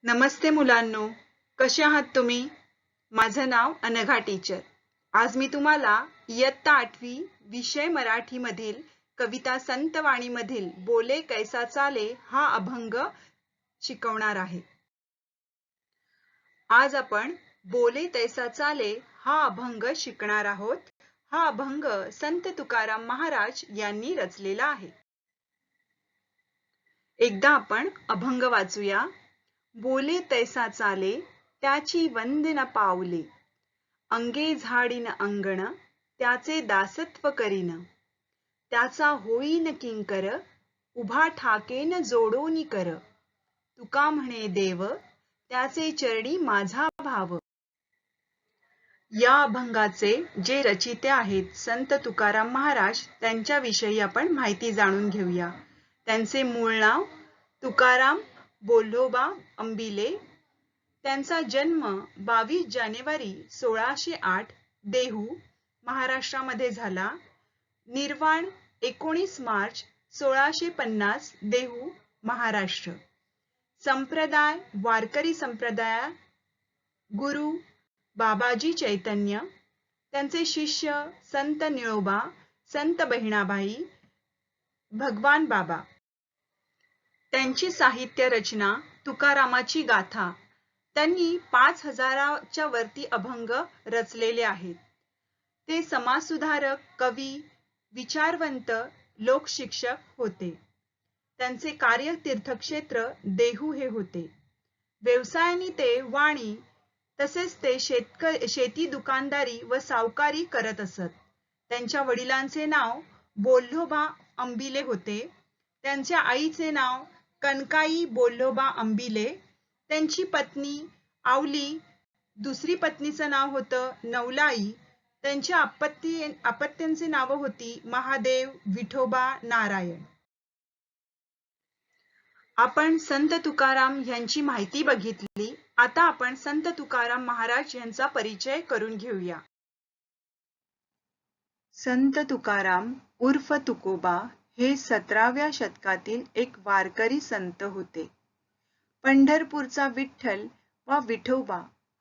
नमस्ते मुलांनो, कसे आहात तुम्ही? माझं नाव अनघा टीचर. आज मी तुम्हाला इयत्ता 8वी विषय मराठी मधील कविता संतवाणी मधील बोले कैसा चाले हा अभंग शिकवणार आहे. आज आपण बोले तैसा चाले हा अभंग शिकणार आहोत. हा अभंग संत तुकाराम महाराज यांनी रचलेला आहे. एकदा आपण अभंग वाचूया. बोले तैसा चाले त्याची वंदन पावले, अंगे झाडीन अंगण त्याचे दासत्व करीन, त्याचा होईन किंकर उभा ठाकेन जोडोनी कर, तुका म्हणे देव त्याचे चरणी माझा भाव. या अभंगाचे जे रचिते आहेत संत तुकाराम महाराज, त्यांच्याविषयी आपण माहिती जाणून घेऊया. त्यांचे मूळ नाव तुकाराम बोल्होबा अंबिले. त्यांचा जन्म 22 जानेवारी 1608 देहू महाराष्ट्रामध्ये झाला. निर्वाण 19 मार्च 1650 देहू महाराष्ट्र. संप्रदाय वारकरी संप्रदाय. गुरु बाबाजी चैतन्य. त्यांचे शिष्य संत निळोबा, संत बहिणाबाई, भगवान बाबा. त्यांची साहित्य रचना तुकारामाची गाथा. त्यांनी 5000च्या वरती अभंग रचलेले आहेत. ते समाजसुधारक, कवी, विचारवंत, लोकशिक्षक होते. त्यांचे कार्य तीर्थक्षेत्र देहू हे होते. व्यवसायाने ते वाणी तसेच ते शेती, दुकानदारी व सावकारी करत असत. त्यांच्या वडिलांचे नाव बोल्होबा अंबिले होते. त्यांच्या आईचे नाव कनकाई बोल्होबा अंबिले. त्यांची पत्नी आवली, दुसरी पत्नीचं नाव होतं नवलाई. त्यांच्या अपत्यांची नावं होती महादेव, विठोबा, नारायण. आपण संत तुकाराम यांची माहिती बघितली. आता आपण संत तुकाराम महाराज यांचा परिचय करून घेऊया. संत तुकाराम उर्फ तुकोबा हे 17व्या शतकातील एक वारकरी संत होते. पंढरपूरचा विठ्ठल वा विठोबा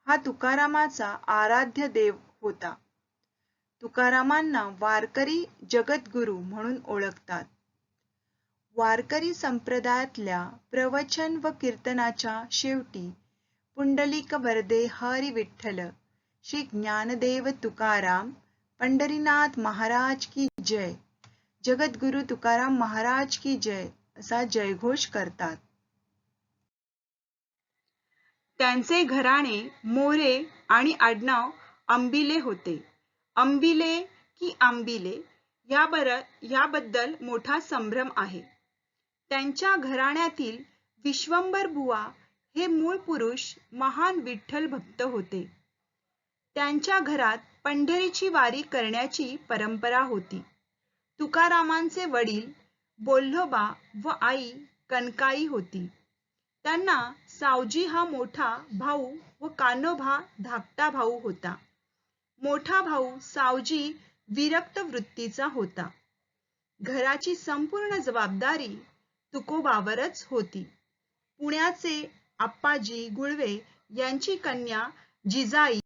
हा तुकारामाचा आराध्य देव होता. तुकारामांना वारकरी जगद्गुरू म्हणून ओळखतात. वारकरी संप्रदायातल्या प्रवचन व कीर्तनाच्या शेवटी पुंडलिक वरदे हरी विठ्ठल, श्री ज्ञानदेव तुकाराम, पंढरीनाथ महाराज की जय, जगद्गुरु तुकाराम महाराज की जय असा जयघोष करतात. त्यांचे घराणे मोरे आणि आडनाव अंबिले होते. अंबिले की आंबिले याबद्दल मोठा संभ्रम आहे. त्यांच्या घराण्यातील विश्वंभर बुवा हे मूळ पुरुष महान विठ्ठल भक्त होते. त्यांच्या घरात पंढरीची वारी करण्याची परंपरा होती. तुकारामांचे वडील बोल्होबा व आई कनकाई होती. त्यांना सावजी हा मोठा भाऊ व कान्होबा धाकटा भाऊ होता. मोठा भाऊ सावजी विरक्त वृत्तीचा होता. घराची संपूर्ण जबाबदारी तुकोबावरच होती. पुण्याचे आप्पाजी गुळवे यांची कन्या जिजाई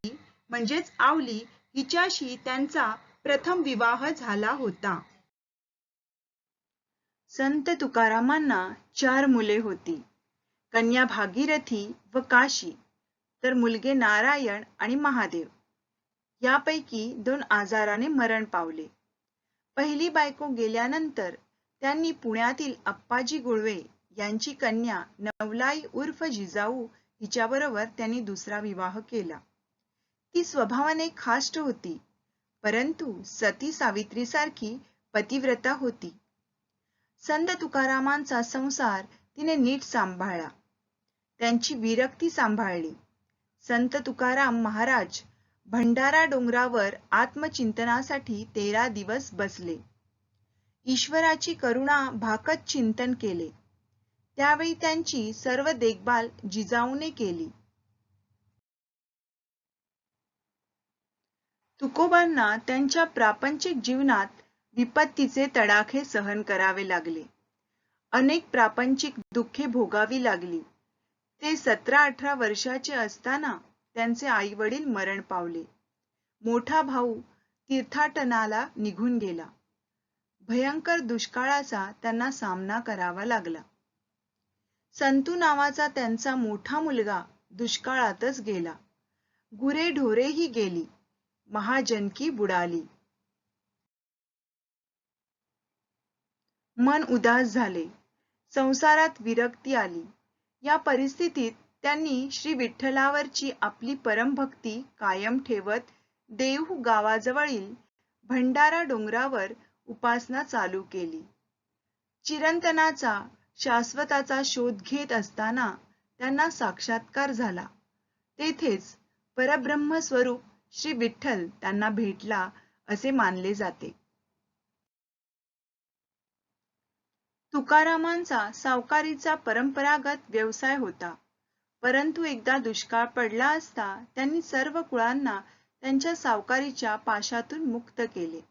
म्हणजेच आवली हिच्याशी त्यांचा प्रथम विवाह झाला होता. संत तुकारामांना 4 मुले होती. कन्या भागीरथी व काशी, तर मुलगे नारायण आणि महादेव. यापैकी 2 आजाराने मरण पावले. पहिली बायको गेल्यानंतर त्यांनी पुण्यातील आप्पाजी गुळवे यांची कन्या नवलाई उर्फ जिजाऊ हिच्याबरोबर त्यांनी दुसरा विवाह केला. ती स्वभावाने खाष्ट होती, परंतु सती सावित्रीसारखी पतिव्रता होती. संत तुकारामांचा संसार तिने नीट सांभाळला. त्यांची विरक्ती सांभाळली. संत तुकाराम महाराज भंडारा डोंगरावर आत्मचिंतनासाठी 13 दिवस बसले. ईश्वराची करुणा भाकत चिंतन केले. त्यावेळी त्यांची सर्व देखभाल जिजाऊने केली. तुकोबांना त्यांच्या प्रापंचिक जीवनात विपत्तीचे तडाखे सहन करावे लागले. अनेक प्रापंचिक दुःखे भोगावी लागली. ते 17-18 वर्षाचे असताना त्यांचे आई वडील मरण पावले. मोठा भाऊ तीर्थाटनाला निघून गेला. भयंकर दुष्काळाचा त्यांना सामना करावा लागला. संतू नावाचा त्यांचा मोठा मुलगा दुष्काळातच गेला. गुरेढोरेही गेली. महाजनकी बुडाली. मन उदास झाले. संसारात विरक्ती आली. या परिस्थितीत त्यांनी श्री विठ्ठलावरची आपली परमभक्ती कायम ठेवत देहू गावाजवळील भंडारा डोंगरावर उपासना चालू केली. चिरंतनाचा शाश्वताचा शोध घेत असताना त्यांना साक्षात्कार झाला. तेथेच परब्रह्म स्वरूप श्री विठ्ठल त्यांना भेटला असे मानले जाते. तुकारामांचा सावकारीचा परंपरागत व्यवसाय होता. परंतु एकदा दुष्काळ पडला असता त्यांनी सर्व कुळांना त्यांच्या सावकारीच्या पाशातून मुक्त केले.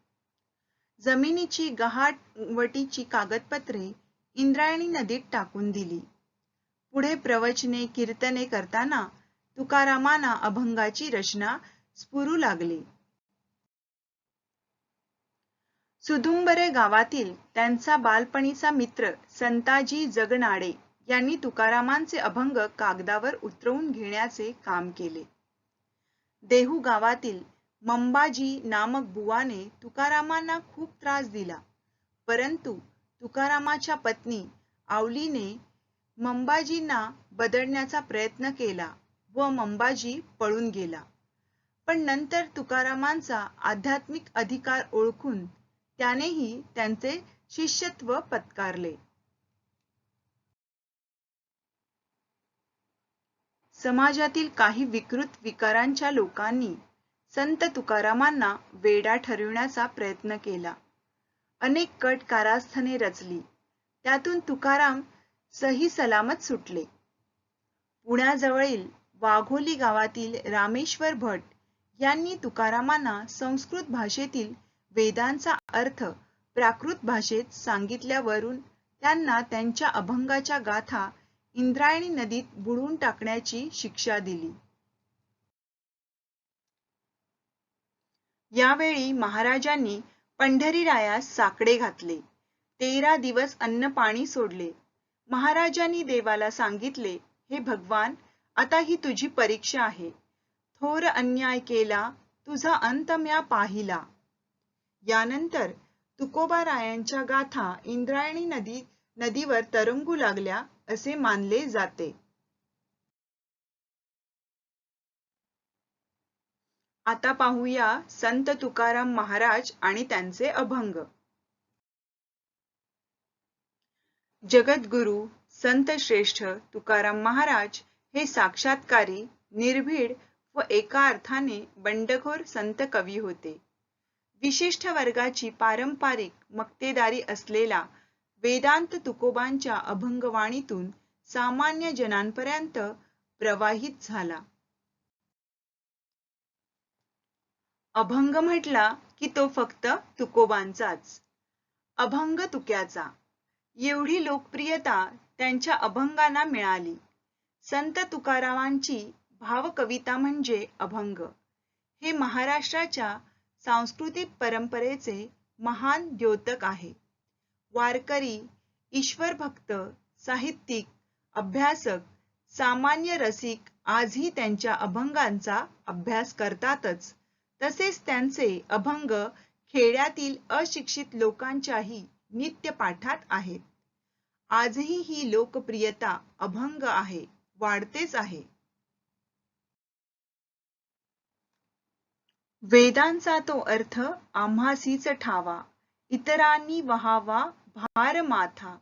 जमिनीची गहाणवटीची कागदपत्रे इंद्रायणी नदीत टाकून दिली. पुढे प्रवचने कीर्तने करताना तुकारामांना अभंगाची रचना स्फुरू लागली. सुदुंबरे गावातील त्यांचा बालपणीचा मित्र संताजी जगनाडे यांनी तुकारामांचे अभंग कागदावर उतरवून घेण्याचे काम केले. देहू गावातील मंबाजी नामक बुवाने तुकारामांना खूप त्रास दिला. परंतु तुकारामाच्या पत्नी आवलीने मंबाजींना बदलण्याचा प्रयत्न केला व मंबाजी पळून गेला. पण नंतर तुकारामांचा आध्यात्मिक अधिकार ओळखून त्यानेही त्यांचे शिष्यत्व पत्कारले. समाजातील काही विकृत विकारांच्या लोकांनी संत तुकारामांना वेडा ठरविण्याचा प्रयत्न केला. अनेक कट कारस्थाने रचली. त्यातून तुकाराम सही सलामत सुटले. पुण्याजवळील वाघोली गावातील रामेश्वर भट यांनी तुकारामांना संस्कृत भाषेतील वेदांचा अर्थ प्राकृत भाषेत सांगितल्यावरून त्यांना त्यांच्या अभंगाच्या गाथा इंद्रायणी नदीत बुडवून टाकण्याची शिक्षा दिली. यावेळी महाराजांनी पंढरीरायास साकडे घातले. 13 दिवस अन्न पाणी सोडले. महाराजांनी देवाला सांगितले, हे भगवान, आता ही तुझी परीक्षा आहे. थोर अन्याय केला, तुझा अंत म्या पाहिला. यानंतर तुकोबारायांच्या गाथा इंद्रायणी नदीवर तरंगू लागल्या असे मानले जाते. आता पाहूया संत तुकाराम महाराज आणि त्यांचे अभंग. जगद्गुरु संत श्रेष्ठ तुकाराम महाराज हे साक्षात्कारी, निर्भीड व एका अर्थाने बंडखोर संत कवी होते. विशिष्ट वर्गाची पारंपरिक मक्तेदारी असलेला वेदांत तुकोबांच्या अभंगवाणीतून सामान्य जनांपर्यंत प्रवाहित झाला. अभंग म्हटला की तो फक्त तुकोबांचाच. अभंग तुक्याचा एवढी लोकप्रियता त्यांच्या अभंगांना मिळाली. संत तुकारामांची भावकविता म्हणजे अभंग. हे महाराष्ट्राच्या सांस्कृतिक परंपरेचे महान द्योतक आहे. वारकरी, ईश्वरभक्त, साहित्यिक, अभ्यासक, सामान्य रसिक आजही त्यांच्या अभंगांचा अभ्यास करतातच. तसेच त्यांचे अभंग खेड्यातील अशिक्षित लोकांच्याही नित्य पाठात आहेत. आजही ही लोकप्रियता अभंग आहे, वाढतेच आहे. वेदांचा तो अर्थ आम्हासीच ठावा, इतरांनी वहावा भार माथा,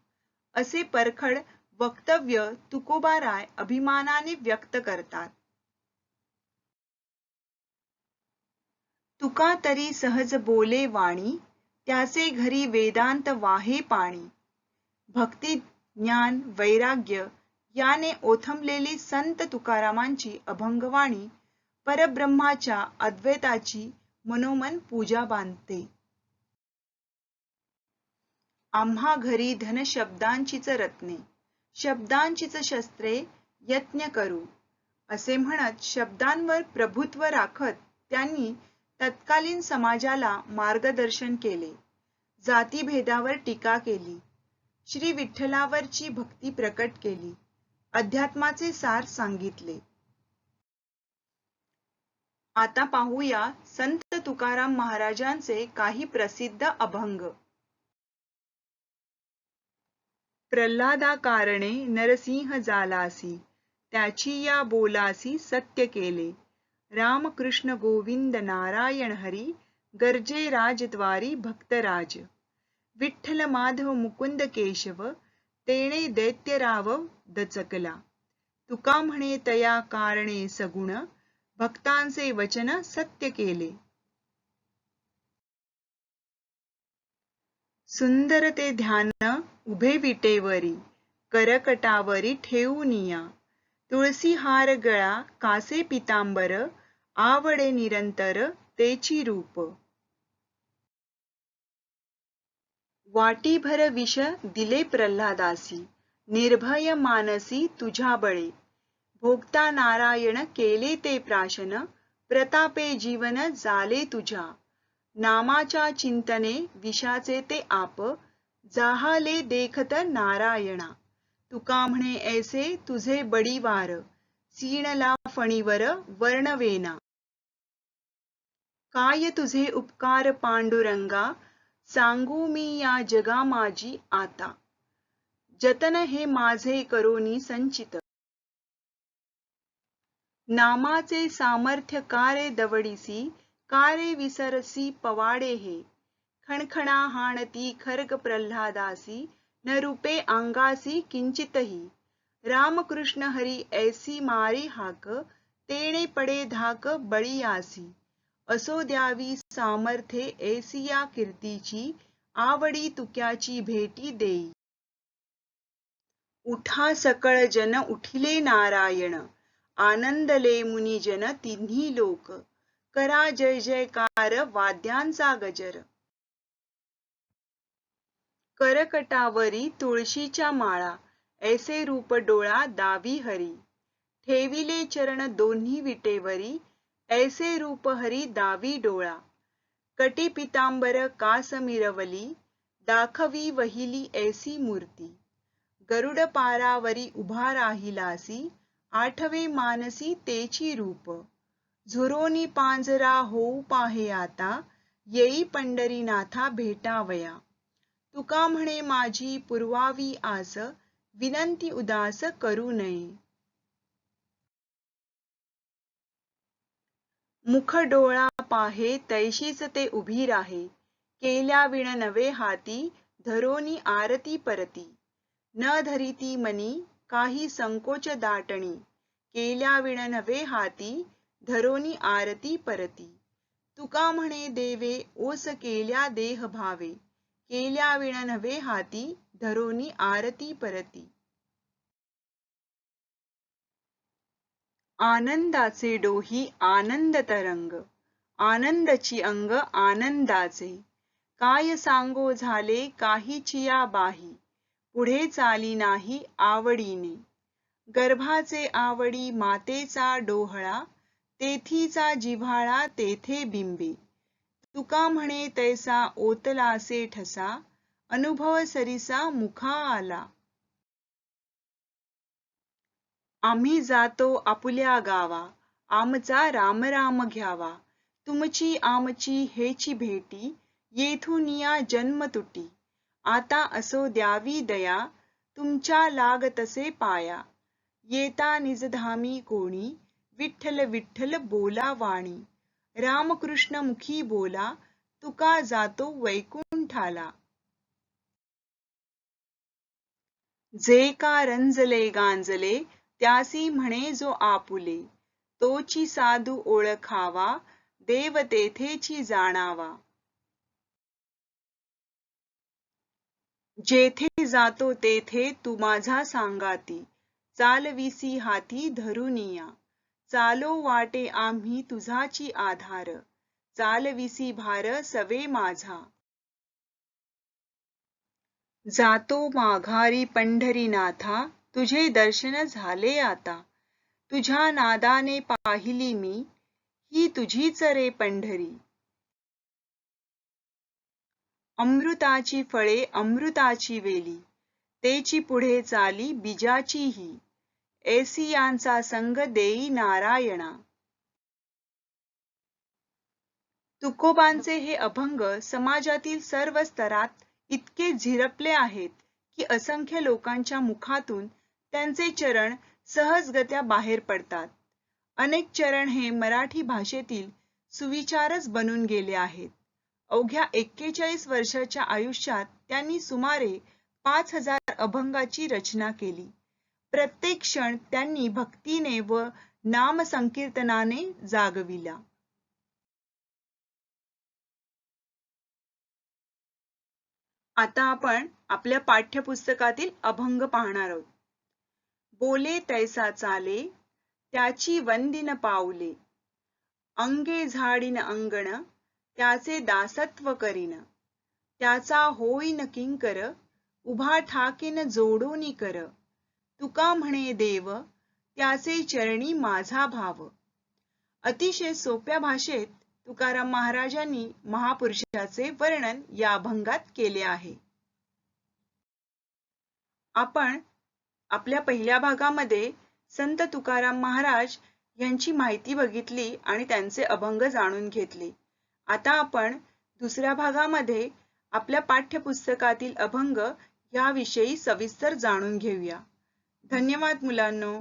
असे परखड वक्तव्य तुकोबाराय अभिमानाने व्यक्त करतात. तुका तरी सहज बोले वाणी, त्याचे घरी वेदांत वाहे पाणी. भक्ती, ज्ञान, वैराग्य याने ओथंबलेली संत तुकारामांची अभंगवाणी परब्रह्माच्या अद्वैताची मनोमन पूजा बांधते. आम्हा घरी धन शब्दांचीच रत्ने, शब्दांचीच शस्त्रे, यत्न करू असे म्हणत शब्दांवर प्रभुत्व राखत त्यांनी तत्कालीन समाजाला मार्गदर्शन केले. जातीभेदावर टीका केली. श्री विठ्ठलावरची भक्ती प्रकट केली. अध्यात्माचे सार सांगितले. आता पाहूया संत तुकाराम महाराजांचे काही प्रसिद्ध अभंग. प्रल्हादा कारणे नरसिंह जालासी, त्याची या बोलासी सत्य केले. राम कृष्ण गोविंद नारायण हरी, गर्जे राजद्वारी भक्तराज. विठ्ठल माधव मुकुंद केशव, तेणे दैत्यराव दचकला. तुका म्हणे तया कारणे सगुण, भक्तांचे वचन सत्य केले. सुंदर ते ध्यान उभे विटेवरी, करकटावरी ठेवूनिया. तुळसी हार गळा कासे पितांबर, आवडे निरंतर तेची रूप. वाटीभर विष दिले प्रल्हादासी, निर्भय मानसी तुझ्या बळे. भोगता नारायण केले ते प्राशन, प्रतापे जीवन झाले तुझ्या. नामाच्या चिंतने विषाचे ते आप, जाहाले देखत नारायणा. तुका म्हणे ऐसे तुझे बडीवार, सीणला फणीवर वर्णवेना. काय तुझे उपकार पांडुरंगा, सांगू मी या जगा माझी आता. जतन हे माझे करोनी संचित, नामाचे सामर्थ्य कारे दवडीसी. कारे विसरसी पवाडे हे, खणखणा हाणती खर्ग प्रल्हादासी. न रूपे अंगासी किंचितही. रामकृष्ण हरी ऐसी मारी हाक, तेणे पडे धाक बळीयासी. असो द्यावी सामर्थ्ये ऐसिया कीर्तीची, आवडी तुक्याची भेटी देई. उठा सकळ जन उठिले नारायण, आनंदले मुनिजन तिन्ही लोक. करा जय जयकार वाद्यांचा गजर, करकटावरी तुळशीच्या माळा. ऐसे रूप डोळा दावी हरी, ठेविले चरण दोन्ही विटेवरी. ऐसे रूप हरी दावी डोळा. कटी पितांबर कास मिरवली, दाखवी वहिली ऐसी मूर्ती. गरुड पारावरी उभा राहिलासी, आठवे मानसी तेची रूप. झुरोनी पांजरा होऊ पाहे आता, येई पंढरीनाथा भेटावया. तुका म्हणे माझी पुरवावी आस, विनंती उदास करू नये. मुख डोळा पाहे तैशीच ते उभी राहे, केल्या विण नवे हाती धरोनी आरती परती. न धरिती मनी काही संकोच दाटणी, केल्या विण नवे हाती धरोनी आरती परती. तुका म्हणे देवे ओस केल्या देह भावे, केल्या विण नवे हाती धरोनी आरती परती. आनंदाचे डोही आनंद तरंग, आनंदची अंग आनंदाचे. काय सांगो झाले काहीचिया बाही, पुढे चाली नाही आवडीने. गर्भाचे आवडी मातेचा डोहळा, तेथीचा जिव्हाळा तेथे बिंबे. तुका म्हणे तैसा ओतलासे ठसा, अनुभव सरिसा मुखा आला. आम्ही जातो आपुल्या गावा, आमचा राम राम घ्यावा. तुमची आमची हेची भेटी, येथून या जन्म तुटी. आता असो द्यावी दया, तुमच्या लागतसे पाया. येता निजधामी कोणी, विठ्ठल विठ्ठल बोला वाणी. रामकृष्ण मुखी बोला, तुका जातो वैकुंठाला. जे का रंजले गांजले, त्यासी म्हणे जो आपुले. तोची साधू ओळखावा, देव तेथेची जाणावा. जेथे जातो तेथे तू माझा सांगाती, चालविसी हाती धरुनिया. चालो वाटे आम्ही तुझाची आधार, चालविसी भार सवे माझा. जातो माघारी पंढरीनाथा, तुझे दर्शन झाले आता, तुझ्या नादाने पाहिली मी, ही तुझीच रे पंढरी. अमृताची फळे अमृताची वेली, तेची पुढे चाली बीजाची ही, ऐसी यांचा संग देई नारायणा. तुकोबांचे हे अभंग समाजातील सर्व स्तरात इतके झिरपले आहेत की असंख्य लोकांच्या मुखातून त्यांचे चरण सहजगत्या बाहेर पडतात. अनेक चरण हे मराठी भाषेतील सुविचारच बनून गेले आहेत. अवघ्या 41 वर्षाच्या आयुष्यात त्यांनी सुमारे 5000 अभंगाची रचना केली. प्रत्येक क्षण त्यांनी भक्तीने व नामसंकीर्तनाने जागविला. आता आपण आपल्या पाठ्यपुस्तकातील अभंग पाहणार आहोत. बोले तैसा चाले, त्याची वंदिन पाऊले, अंगे झाडीन अंगण, त्याचे दासत्व करीन, त्याचा होईन किंकर, उभा ठाकीन जोडोनी कर, तुका म्हणे देव, त्याचे चरणी माझा भाव. अतिशय सोप्या भाषेत तुकाराम महाराजांनी महापुरुषाचे वर्णन या अभंगात केले आहे. आपण आपल्या पहिल्या भागामध्ये संत तुकाराम महाराज यांची माहिती बघितली आणि त्यांचे अभंग जाणून घेतले. आता आपण दुसऱ्या भागामध्ये आपल्या पाठ्यपुस्तकातील अभंग याविषयी सविस्तर जाणून घेऊया. धन्यवाद मुलांनो.